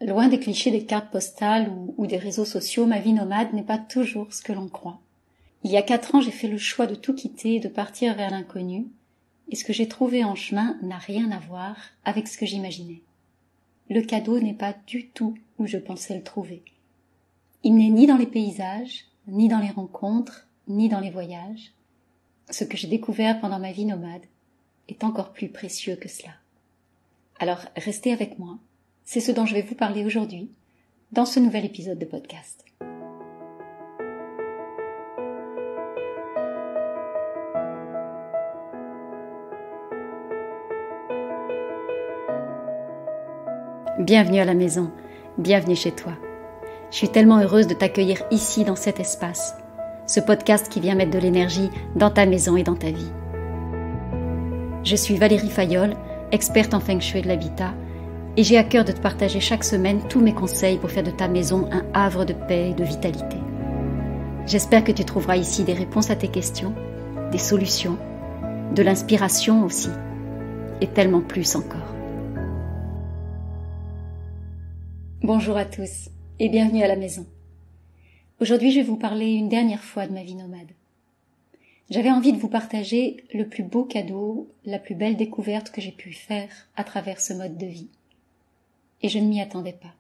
Loin des clichés des cartes postales ou des réseaux sociaux, ma vie nomade n'est pas toujours ce que l'on croit. Il y a 4 ans, j'ai fait le choix de tout quitter et de partir vers l'inconnu, et ce que j'ai trouvé en chemin n'a rien à voir avec ce que j'imaginais. Le cadeau n'est pas du tout où je pensais le trouver. Il n'est ni dans les paysages, ni dans les rencontres, ni dans les voyages. Ce que j'ai découvert pendant ma vie nomade est encore plus précieux que cela. Alors, restez avec moi, c'est ce dont je vais vous parler aujourd'hui, dans ce nouvel épisode de podcast. Bienvenue à la maison, bienvenue chez toi. Je suis tellement heureuse de t'accueillir ici dans cet espace, ce podcast qui vient mettre de l'énergie dans ta maison et dans ta vie. Je suis Valérie Fayolle, experte en Feng Shui de l'habitat, et j'ai à cœur de te partager chaque semaine tous mes conseils pour faire de ta maison un havre de paix et de vitalité. J'espère que tu trouveras ici des réponses à tes questions, des solutions, de l'inspiration aussi, et tellement plus encore. Bonjour à tous et bienvenue à la maison. Aujourd'hui, je vais vous parler une dernière fois de ma vie nomade. J'avais envie de vous partager le plus beau cadeau, la plus belle découverte que j'ai pu faire à travers ce mode de vie. Et je ne m'y attendais pas.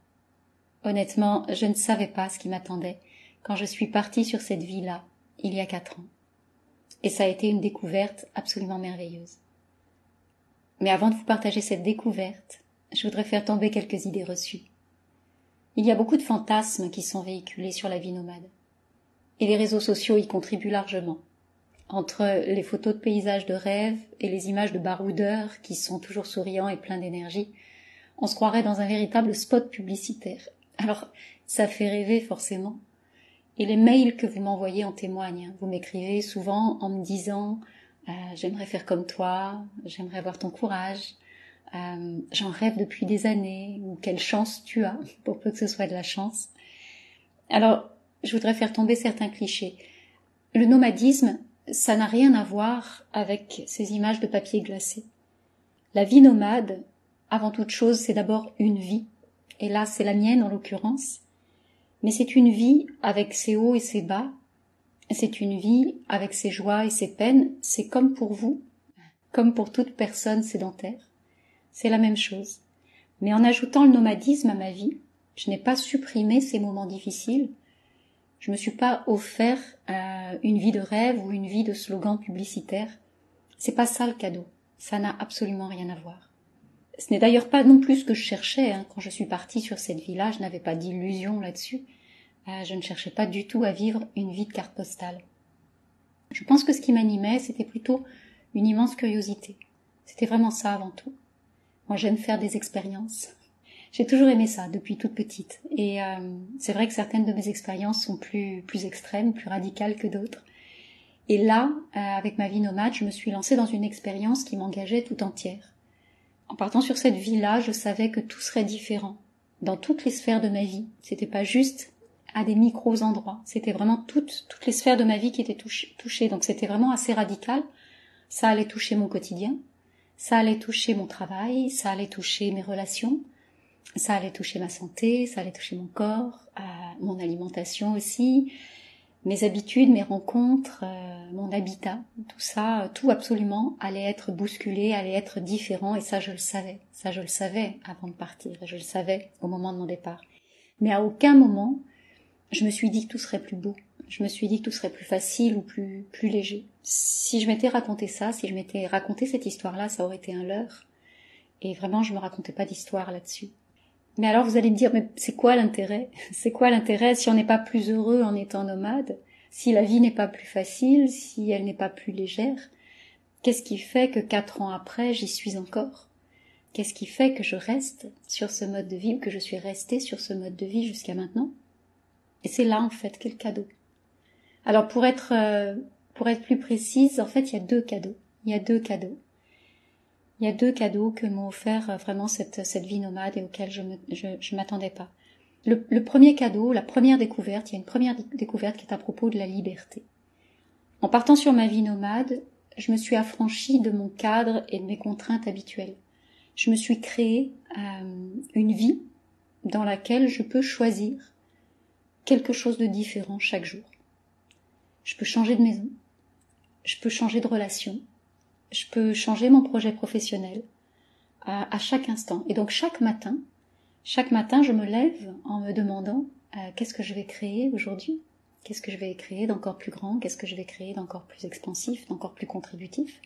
Honnêtement, je ne savais pas ce qui m'attendait quand je suis partie sur cette vie-là, il y a 4 ans. Et ça a été une découverte absolument merveilleuse. Mais avant de vous partager cette découverte, je voudrais faire tomber quelques idées reçues. Il y a beaucoup de fantasmes qui sont véhiculés sur la vie nomade. Et les réseaux sociaux y contribuent largement. Entre les photos de paysages de rêve et les images de baroudeurs qui sont toujours souriants et pleins d'énergie, on se croirait dans un véritable spot publicitaire. Alors, ça fait rêver forcément. Et les mails que vous m'envoyez en témoignent. Vous m'écrivez souvent en me disant « J'aimerais faire comme toi, j'aimerais avoir ton courage ». J'en rêve depuis des années, ou quelle chance tu as, pour peu que ce soit de la chance. Alors, je voudrais faire tomber certains clichés. Le nomadisme, ça n'a rien à voir avec ces images de papier glacé. La vie nomade, avant toute chose, c'est d'abord une vie. Et là, c'est la mienne en l'occurrence. Mais c'est une vie avec ses hauts et ses bas. C'est une vie avec ses joies et ses peines. C'est comme pour vous, comme pour toute personne sédentaire. C'est la même chose. Mais en ajoutant le nomadisme à ma vie, je n'ai pas supprimé ces moments difficiles. Je me suis pas offert une vie de rêve ou une vie de slogan publicitaire. C'est pas ça le cadeau. Ça n'a absolument rien à voir. Ce n'est d'ailleurs pas non plus ce que je cherchais. Quand je suis partie sur cette vie-là, je n'avais pas d'illusion là-dessus. Je ne cherchais pas du tout à vivre une vie de carte postale. Je pense que ce qui m'animait, c'était plutôt une immense curiosité. C'était vraiment ça avant tout. Moi, j'aime faire des expériences. J'ai toujours aimé ça depuis toute petite. Et c'est vrai que certaines de mes expériences sont plus extrêmes, plus radicales que d'autres. Et là, avec ma vie nomade, je me suis lancée dans une expérience qui m'engageait tout entière. En partant sur cette vie-là, je savais que tout serait différent dans toutes les sphères de ma vie. C'était pas juste à des micros endroits. C'était vraiment toutes les sphères de ma vie qui étaient touchées. Donc c'était vraiment assez radical. Ça allait toucher mon quotidien. Ça allait toucher mon travail, ça allait toucher mes relations, ça allait toucher ma santé, ça allait toucher mon corps, mon alimentation aussi, mes habitudes, mes rencontres, mon habitat. Tout ça, tout absolument allait être bousculé, allait être différent, et ça je le savais. Ça je le savais avant de partir, je le savais au moment de mon départ. Mais à aucun moment, je me suis dit que tout serait plus beau. Je me suis dit que tout serait plus facile ou plus léger. Si je m'étais raconté ça, si je m'étais raconté cette histoire-là, ça aurait été un leurre. Et vraiment, je me racontais pas d'histoire là-dessus. Mais alors, vous allez me dire, mais c'est quoi l'intérêt? C'est quoi l'intérêt si on n'est pas plus heureux en étant nomade? Si la vie n'est pas plus facile? Si elle n'est pas plus légère? Qu'est-ce qui fait que 4 ans après, j'y suis encore? Qu'est-ce qui fait que je reste sur ce mode de vie ou que je suis restée sur ce mode de vie jusqu'à maintenant? Et c'est là, en fait, qu'est le cadeau. Alors, pour être plus précise, en fait, il y a 2 cadeaux. Il y a 2 cadeaux. Il y a 2 cadeaux que m'ont offert vraiment cette vie nomade et auxquels je m'attendais pas. Le premier cadeau, la première découverte, il y a une première découverte qui est à propos de la liberté. En partant sur ma vie nomade, je me suis affranchie de mon cadre et de mes contraintes habituelles. Je me suis créé une vie dans laquelle je peux choisir quelque chose de différent chaque jour. Je peux changer de maison, je peux changer de relation, je peux changer mon projet professionnel à chaque instant. Et donc chaque matin, je me lève en me demandant qu'est-ce que je vais créer aujourd'hui, qu'est-ce que je vais créer d'encore plus grand, qu'est-ce que je vais créer d'encore plus expansif, d'encore plus contributif.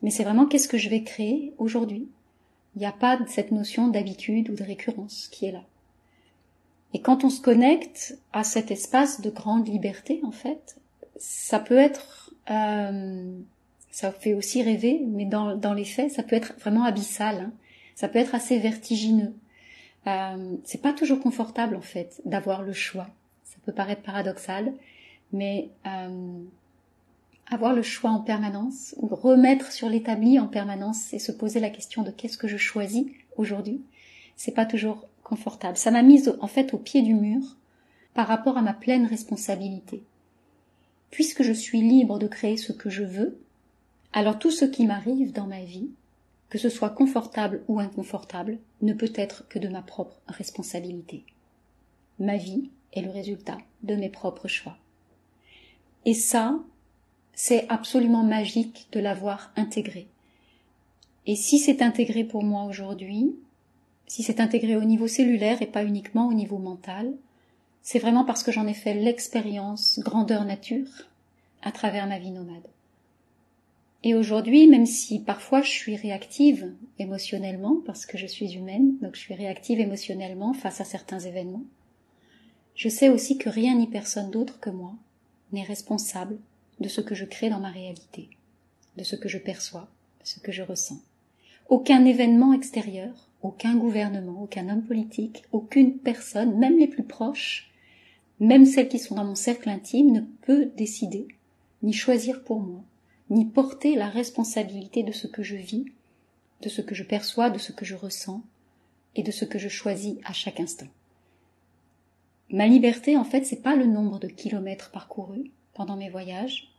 Mais c'est vraiment qu'est-ce que je vais créer aujourd'hui. Il n'y a pas cette notion d'habitude ou de récurrence qui est là. Et quand on se connecte à cet espace de grande liberté, en fait, ça peut être, ça fait aussi rêver, mais dans les faits, ça peut être vraiment abyssal, hein. Ça peut être assez vertigineux. C'est pas toujours confortable, en fait, d'avoir le choix. Ça peut paraître paradoxal, mais avoir le choix en permanence, ou remettre sur l'établi en permanence et se poser la question de qu'est-ce que je choisis aujourd'hui, c'est pas toujours confortable. Ça m'a mise en fait au pied du mur par rapport à ma pleine responsabilité. Puisque je suis libre de créer ce que je veux, alors tout ce qui m'arrive dans ma vie, que ce soit confortable ou inconfortable, ne peut être que de ma propre responsabilité. Ma vie est le résultat de mes propres choix. Et ça, c'est absolument magique de l'avoir intégré. Et si c'est intégré pour moi aujourd'hui, si c'est intégré au niveau cellulaire et pas uniquement au niveau mental, c'est vraiment parce que j'en ai fait l'expérience grandeur nature à travers ma vie nomade. Et aujourd'hui, même si parfois je suis réactive émotionnellement, parce que je suis humaine, donc je suis réactive émotionnellement face à certains événements, je sais aussi que rien ni personne d'autre que moi n'est responsable de ce que je crée dans ma réalité, de ce que je perçois, de ce que je ressens. Aucun événement extérieur, aucun gouvernement, aucun homme politique, aucune personne, même les plus proches, même celles qui sont dans mon cercle intime, ne peut décider, ni choisir pour moi, ni porter la responsabilité de ce que je vis, de ce que je perçois, de ce que je ressens, et de ce que je choisis à chaque instant. Ma liberté, en fait, c'est pas le nombre de kilomètres parcourus pendant mes voyages.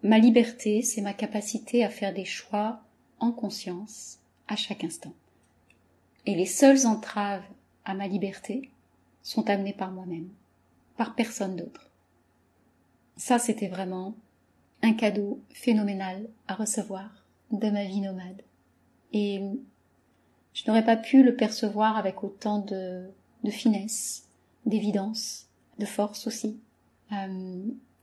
Ma liberté, c'est ma capacité à faire des choix en conscience à chaque instant. Et les seules entraves à ma liberté sont amenées par moi-même, par personne d'autre. Ça, c'était vraiment un cadeau phénoménal à recevoir de ma vie nomade. Et je n'aurais pas pu le percevoir avec autant de finesse, d'évidence, de force aussi,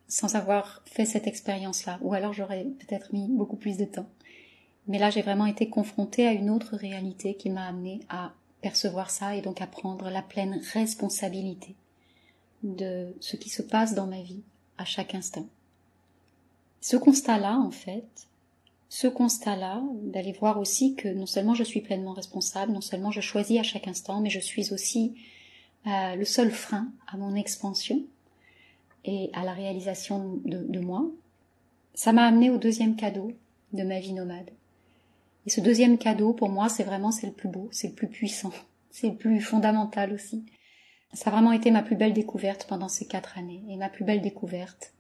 sans avoir fait cette expérience-là. Ou alors j'aurais peut-être mis beaucoup plus de temps. Mais là, j'ai vraiment été confrontée à une autre réalité qui m'a amenée à percevoir ça et donc à prendre la pleine responsabilité de ce qui se passe dans ma vie à chaque instant. Ce constat-là, en fait, d'aller voir aussi que non seulement je suis pleinement responsable, non seulement je choisis à chaque instant, mais je suis aussi le seul frein à mon expansion et à la réalisation de moi, ça m'a amené au deuxième cadeau de ma vie nomade. Et ce deuxième cadeau, pour moi, c'est le plus beau, c'est le plus puissant, c'est le plus fondamental aussi. Ça a vraiment été ma plus belle découverte pendant ces 4 années. Et ma plus belle découverte,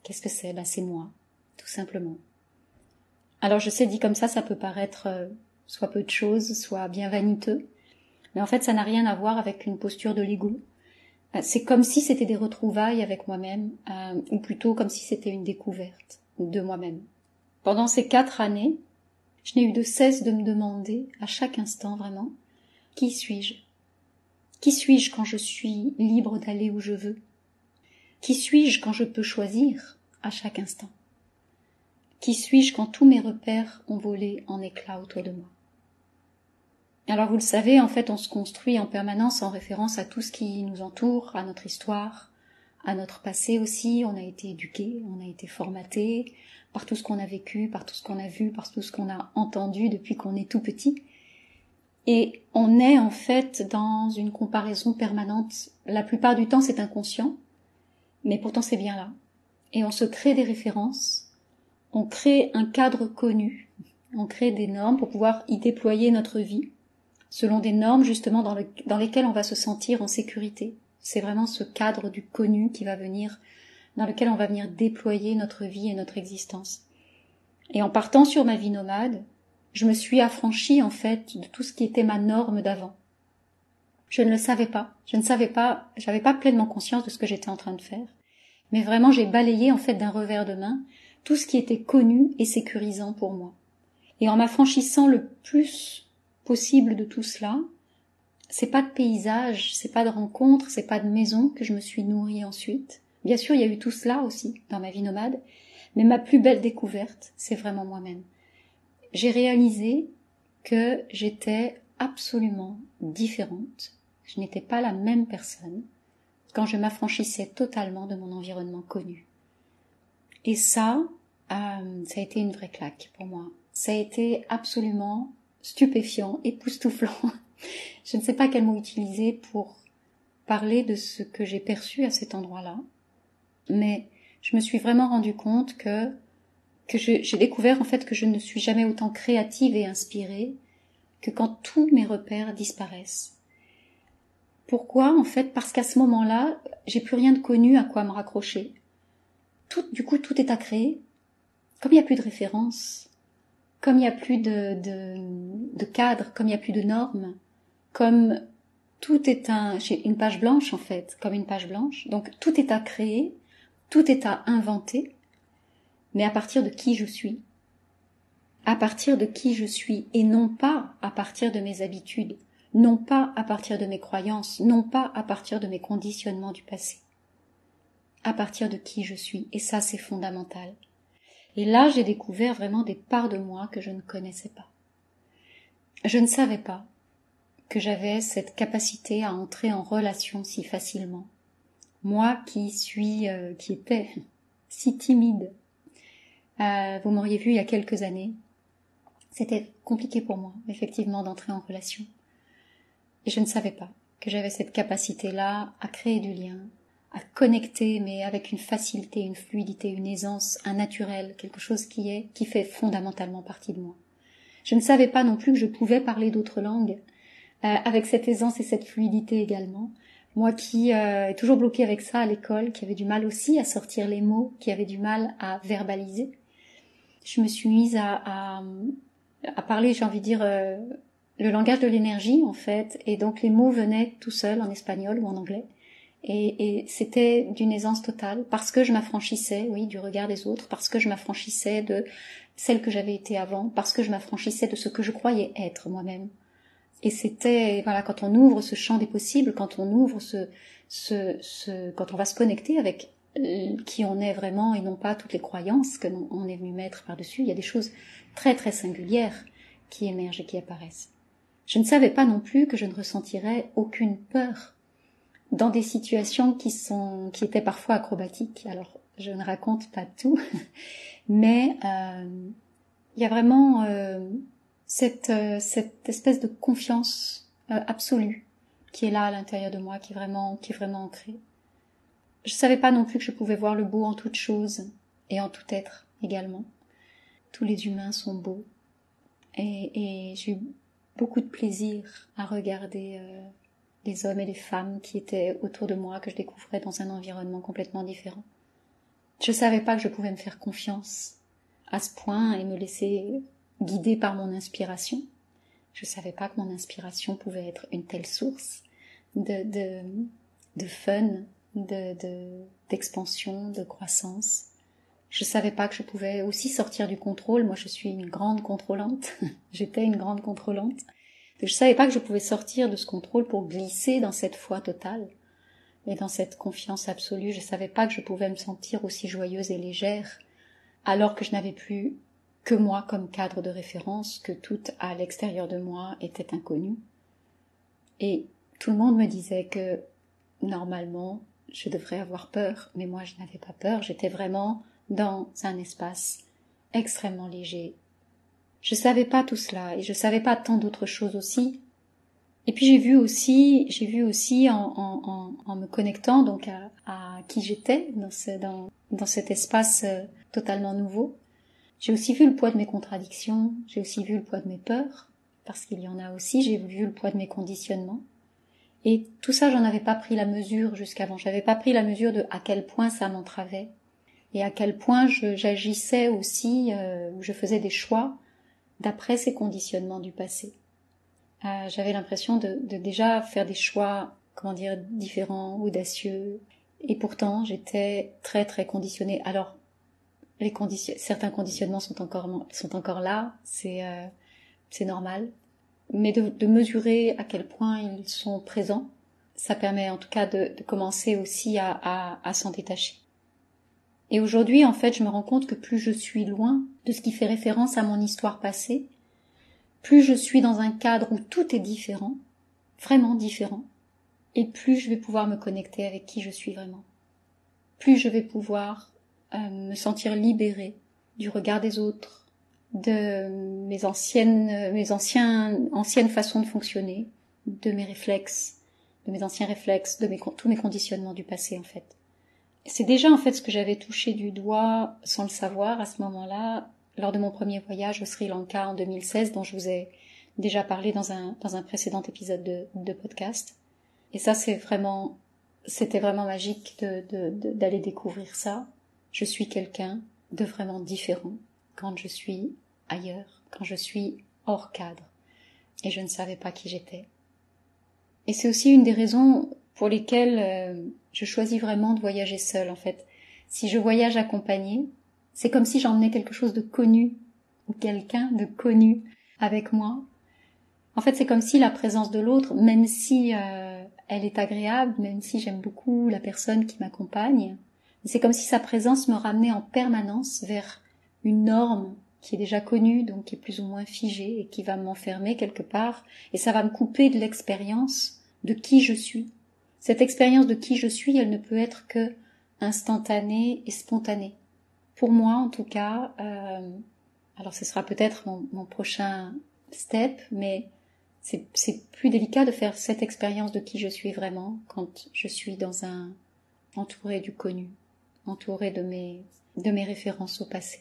qu'est-ce que c'est ? C'est moi, tout simplement. Alors je sais, dit comme ça peut paraître soit peu de choses, soit bien vaniteux. Mais en fait, ça n'a rien à voir avec une posture de l'ego. C'est comme si c'était des retrouvailles avec moi-même, ou plutôt comme si c'était une découverte de moi-même. Pendant ces 4 années, je n'ai eu de cesse de me demander, à chaque instant vraiment, qui suis-je ? Qui suis-je quand je suis libre d'aller où je veux ? Qui suis-je quand je peux choisir à chaque instant ? Qui suis-je quand tous mes repères ont volé en éclats autour de moi ? Alors vous le savez, en fait, on se construit en permanence en référence à tout ce qui nous entoure, à notre histoire, à notre passé aussi. On a été éduqués, on a été formatés par tout ce qu'on a vécu, par tout ce qu'on a vu, par tout ce qu'on a entendu depuis qu'on est tout petit. Et on est en fait dans une comparaison permanente. La plupart du temps, c'est inconscient, mais pourtant c'est bien là. Et on se crée des références, on crée un cadre connu, on crée des normes pour pouvoir y déployer notre vie, selon des normes justement dans lesquelles on va se sentir en sécurité. C'est vraiment ce cadre du connu qui va venir, dans lequel on va venir déployer notre vie et notre existence. Et en partant sur ma vie nomade, je me suis affranchie en fait de tout ce qui était ma norme d'avant. Je ne le savais pas. J'avais pas pleinement conscience de ce que j'étais en train de faire. Mais vraiment, j'ai balayé en fait d'un revers de main tout ce qui était connu et sécurisant pour moi. Et en m'affranchissant le plus possible de tout cela, c'est pas de paysage, c'est pas de rencontres, c'est pas de maison que je me suis nourrie ensuite. Bien sûr, il y a eu tout cela aussi dans ma vie nomade, mais ma plus belle découverte, c'est vraiment moi-même. J'ai réalisé que j'étais absolument différente. Je n'étais pas la même personne quand je m'affranchissais totalement de mon environnement connu. Et ça a été une vraie claque pour moi. Ça a été absolument stupéfiant, époustouflant. Je ne sais pas quel mot utiliser pour parler de ce que j'ai perçu à cet endroit-là, mais je me suis vraiment rendu compte que j'ai découvert en fait que je ne suis jamais autant créative et inspirée que quand tous mes repères disparaissent. Pourquoi en fait? Parce qu'à ce moment-là, j'ai plus rien de connu à quoi me raccrocher. Du coup, tout est à créer. Comme il n'y a plus de références, comme il n'y a plus de cadre, comme il n'y a plus de normes, comme tout est une page blanche en fait, comme une page blanche. Donc tout est à créer, tout est à inventer, mais à partir de qui je suis. À partir de qui je suis et non pas à partir de mes habitudes, non pas à partir de mes croyances, non pas à partir de mes conditionnements du passé. À partir de qui je suis. Et ça, c'est fondamental. Et là, j'ai découvert vraiment des parts de moi que je ne connaissais pas. Je ne savais pas que j'avais cette capacité à entrer en relation si facilement. Moi qui étais si timide. Vous m'auriez vu il y a quelques années. C'était compliqué pour moi, effectivement, d'entrer en relation. Et je ne savais pas que j'avais cette capacité-là à créer du lien, à connecter, mais avec une facilité, une fluidité, une aisance, un naturel, quelque chose qui fait fondamentalement partie de moi. Je ne savais pas non plus que je pouvais parler d'autres langues, avec cette aisance et cette fluidité également. Moi qui est toujours bloquée avec ça à l'école, qui avait du mal aussi à sortir les mots, qui avait du mal à verbaliser, je me suis mise à parler, j'ai envie de dire, le langage de l'énergie en fait, et donc les mots venaient tout seuls en espagnol ou en anglais. Et c'était d'une aisance totale, parce que je m'affranchissais, oui, du regard des autres, parce que je m'affranchissais de celle que j'avais été avant, parce que je m'affranchissais de ce que je croyais être moi-même. Et c'était, voilà, quand on ouvre ce champ des possibles, quand on ouvre quand on va se connecter avec qui on est vraiment et non pas toutes les croyances que on est venu mettre par-dessus, il y a des choses très très singulières qui émergent et qui apparaissent. Je ne savais pas non plus que je ne ressentirais aucune peur dans des situations qui étaient parfois acrobatiques. Alors, je ne raconte pas tout, mais il y a vraiment cette espèce de confiance absolue qui est là à l'intérieur de moi, qui est vraiment ancrée. Je savais pas non plus que je pouvais voir le beau en toute chose et en tout être également. Tous les humains sont beaux et j'ai eu beaucoup de plaisir à regarder les hommes et les femmes qui étaient autour de moi, que je découvrais dans un environnement complètement différent. Je savais pas que je pouvais me faire confiance à ce point et me laisser guider par mon inspiration. Je savais pas que mon inspiration pouvait être une telle source de fun, d'expansion, de croissance. Je savais pas que je pouvais aussi sortir du contrôle. Moi, je suis une grande contrôlante. J'étais une grande contrôlante. Je savais pas que je pouvais sortir de ce contrôle pour glisser dans cette foi totale et dans cette confiance absolue. Je savais pas que je pouvais me sentir aussi joyeuse et légère alors que je n'avais plus que moi comme cadre de référence, que tout à l'extérieur de moi était inconnu. Et tout le monde me disait que normalement je devrais avoir peur, mais moi je n'avais pas peur, j'étais vraiment dans un espace extrêmement léger. Je savais pas tout cela, et je savais pas tant d'autres choses aussi. Et puis j'ai vu aussi en me connectant donc à qui j'étais dans cet espace totalement nouveau. J'ai aussi vu le poids de mes contradictions, j'ai aussi vu le poids de mes peurs, parce qu'il y en a aussi, j'ai vu le poids de mes conditionnements. Et tout ça, j'en avais pas pris la mesure jusqu'avant. J'avais pas pris la mesure de à quel point ça m'entravait et à quel point j'agissais aussi, je faisais des choix d'après ces conditionnements du passé. j'avais l'impression de déjà faire des choix, différents, audacieux. Et pourtant, j'étais très très conditionnée. Alors, certains conditionnements sont encore là, c'est normal. Mais de mesurer à quel point ils sont présents, ça permet en tout cas de commencer aussi à s'en détacher. Et aujourd'hui, en fait, je me rends compte que plus je suis loin de ce qui fait référence à mon histoire passée, plus je suis dans un cadre où tout est différent, vraiment différent, et plus je vais pouvoir me connecter avec qui je suis vraiment. Plus je vais pouvoir me sentir libérée du regard des autres, de mes anciennes façons de fonctionner, de mes réflexes, de mes anciens réflexes, tous mes conditionnements du passé en fait. C'est déjà en fait ce que j'avais touché du doigt sans le savoir à ce moment-là, lors de mon premier voyage au Sri Lanka en 2016, dont je vous ai déjà parlé dans un précédent épisode de podcast. Et ça c'était vraiment magique d'aller découvrir ça. Je suis quelqu'un de vraiment différent quand je suis ailleurs, quand je suis hors cadre. Et je ne savais pas qui j'étais. Et c'est aussi une des raisons pour lesquelles je choisis vraiment de voyager seule, en fait. Si je voyage accompagnée, c'est comme si j'emmenais quelque chose de connu, ou quelqu'un de connu avec moi. En fait, c'est comme si la présence de l'autre, même si elle est agréable, même si j'aime beaucoup la personne qui m'accompagne, c'est comme si sa présence me ramenait en permanence vers une norme qui est déjà connue, donc qui est plus ou moins figée et qui va m'enfermer quelque part, et ça va me couper de l'expérience de qui je suis. Cette expérience de qui je suis, elle ne peut être que instantanée et spontanée. Pour moi, en tout cas, alors ce sera peut-être mon prochain step, mais c'est plus délicat de faire cette expérience de qui je suis vraiment quand je suis entourée du connu, entourée de mes références au passé.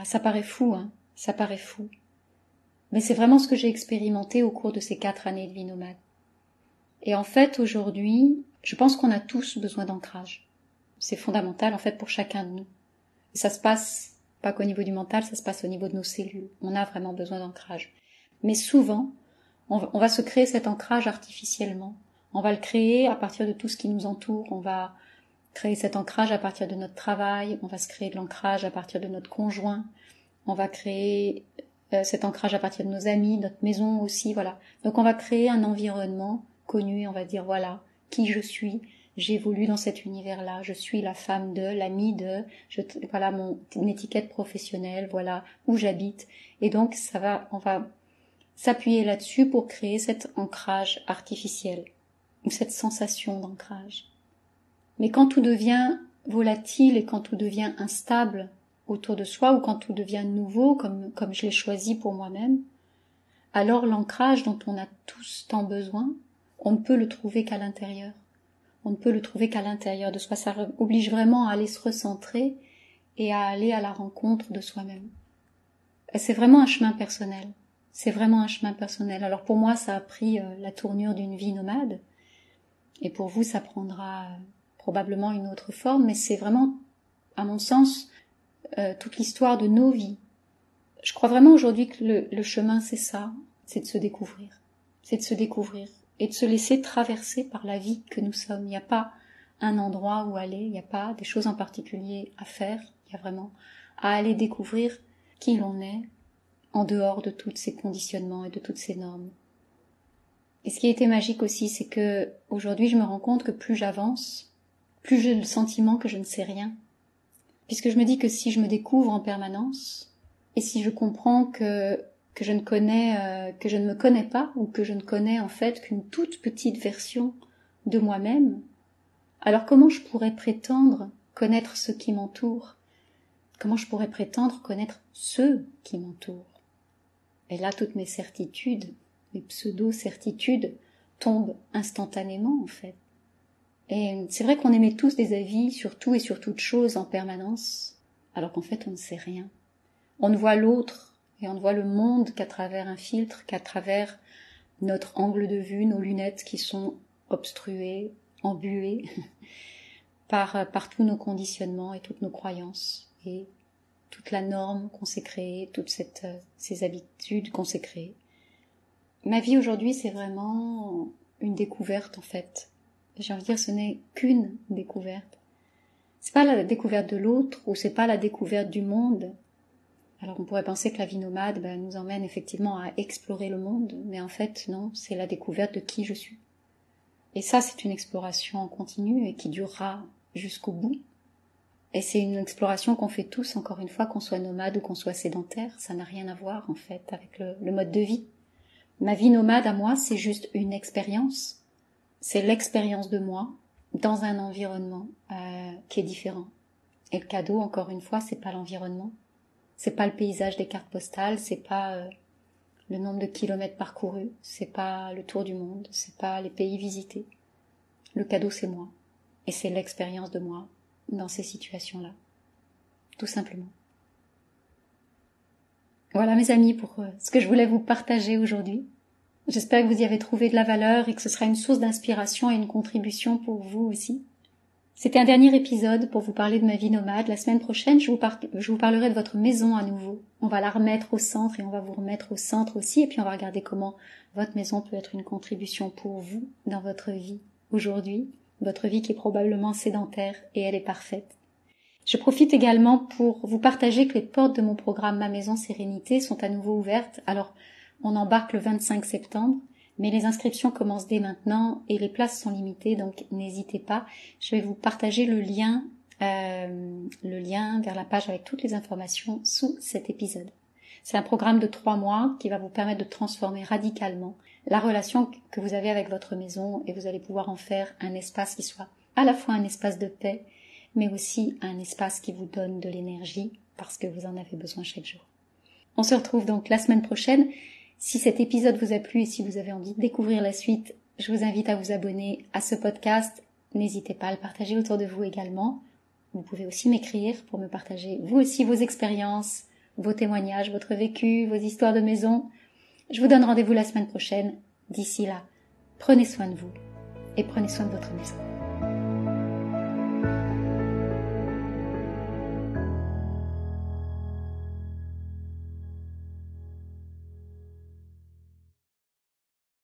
Ça paraît fou, hein, ça paraît fou. Mais c'est vraiment ce que j'ai expérimenté au cours de ces 4 années de vie nomade. Et en fait, aujourd'hui, je pense qu'on a tous besoin d'ancrage. C'est fondamental, en fait, pour chacun de nous. Et ça se passe pas qu'au niveau du mental, ça se passe au niveau de nos cellules. On a vraiment besoin d'ancrage. Mais souvent, on va se créer cet ancrage artificiellement. On va le créer à partir de tout ce qui nous entoure. On va créer cet ancrage à partir de notre travail. On va se créer de l'ancrage à partir de notre conjoint. On va créer cet ancrage à partir de nos amis, notre maison aussi, voilà. Donc on va créer un environnement connu, on va dire voilà, qui je suis, j'évolue dans cet univers-là, je suis la femme de, l'amie de, voilà mon étiquette professionnelle, voilà où j'habite. Et donc on va s'appuyer là-dessus pour créer cet ancrage artificiel, ou cette sensation d'ancrage. Mais quand tout devient volatile et quand tout devient instable autour de soi, ou quand tout devient nouveau, comme je l'ai choisi pour moi-même, alors l'ancrage dont on a tous tant besoin, on ne peut le trouver qu'à l'intérieur. On ne peut le trouver qu'à l'intérieur de soi. Ça oblige vraiment à aller se recentrer et à aller à la rencontre de soi-même. Et c'est vraiment un chemin personnel. C'est vraiment un chemin personnel. Alors pour moi, ça a pris la tournure d'une vie nomade. Et pour vous, ça prendra probablement une autre forme. Mais c'est vraiment, à mon sens, toute l'histoire de nos vies. Je crois vraiment aujourd'hui que le chemin, c'est ça. C'est de se découvrir. C'est de se découvrir. Et de se laisser traverser par la vie que nous sommes. Il n'y a pas un endroit où aller. Il n'y a pas des choses en particulier à faire. Il y a vraiment à aller découvrir qui l'on est, en dehors de tous ces conditionnements et de toutes ces normes. Et ce qui a été magique aussi, c'est que aujourd'hui je me rends compte que plus j'avance, plus j'ai le sentiment que je ne sais rien. Puisque je me dis que si je me découvre en permanence, et si je comprends que je ne me connais pas, ou que je ne connais en fait qu'une toute petite version de moi-même, alors comment je pourrais prétendre connaître ce qui m'entoure? Comment je pourrais prétendre connaître ceux qui m'entourent? Et là, toutes mes certitudes, mes pseudo-certitudes tombent instantanément, en fait. Et c'est vrai qu'on émet tous des avis sur tout et sur toute chose en permanence, alors qu'en fait, on ne sait rien. On ne voit l'autre et on ne voit le monde qu'à travers un filtre, qu'à travers notre angle de vue, nos lunettes qui sont obstruées, embuées par tous nos conditionnements et toutes nos croyances et toute la norme qu'on s'est créée, toutes ces habitudes qu'on s'est créées. Ma vie aujourd'hui, c'est vraiment une découverte en fait. J'ai envie de dire, ce n'est qu'une découverte. C'est pas la découverte de l'autre ou c'est pas la découverte du monde. Alors on pourrait penser que la vie nomade nous emmène effectivement à explorer le monde, mais en fait non, c'est la découverte de qui je suis. Et ça, c'est une exploration en continu et qui durera jusqu'au bout. Et c'est une exploration qu'on fait tous, encore une fois, qu'on soit nomade ou qu'on soit sédentaire. Ça n'a rien à voir, en fait, avec le mode de vie. Ma vie nomade, à moi, c'est juste une expérience. C'est l'expérience de moi dans un environnement qui est différent. Et le cadeau, encore une fois, c'est pas l'environnement. C'est pas le paysage des cartes postales, c'est pas le nombre de kilomètres parcourus, c'est pas le tour du monde, c'est pas les pays visités. Le cadeau, c'est moi. Et c'est l'expérience de moi dans ces situations-là. Tout simplement. Voilà mes amis pour ce que je voulais vous partager aujourd'hui. J'espère que vous y avez trouvé de la valeur et que ce sera une source d'inspiration et une contribution pour vous aussi. C'était un dernier épisode pour vous parler de ma vie nomade. La semaine prochaine, je vous parlerai de votre maison à nouveau. On va la remettre au centre et on va vous remettre au centre aussi. Et puis on va regarder comment votre maison peut être une contribution pour vous dans votre vie aujourd'hui. Votre vie qui est probablement sédentaire et elle est parfaite. Je profite également pour vous partager que les portes de mon programme Ma Maison Sérénité sont à nouveau ouvertes. Alors, on embarque le 25 septembre, mais les inscriptions commencent dès maintenant et les places sont limitées, donc n'hésitez pas. Je vais vous partager le lien vers la page avec toutes les informations sous cet épisode. C'est un programme de 3 mois qui va vous permettre de transformer radicalement la relation que vous avez avec votre maison et vous allez pouvoir en faire un espace qui soit à la fois un espace de paix, mais aussi un espace qui vous donne de l'énergie parce que vous en avez besoin chaque jour. On se retrouve donc la semaine prochaine. Si cet épisode vous a plu et si vous avez envie de découvrir la suite, je vous invite à vous abonner à ce podcast. N'hésitez pas à le partager autour de vous également. Vous pouvez aussi m'écrire pour me partager vous aussi vos expériences, vos témoignages, votre vécu, vos histoires de maison. Je vous donne rendez-vous la semaine prochaine. D'ici là, prenez soin de vous et prenez soin de votre maison.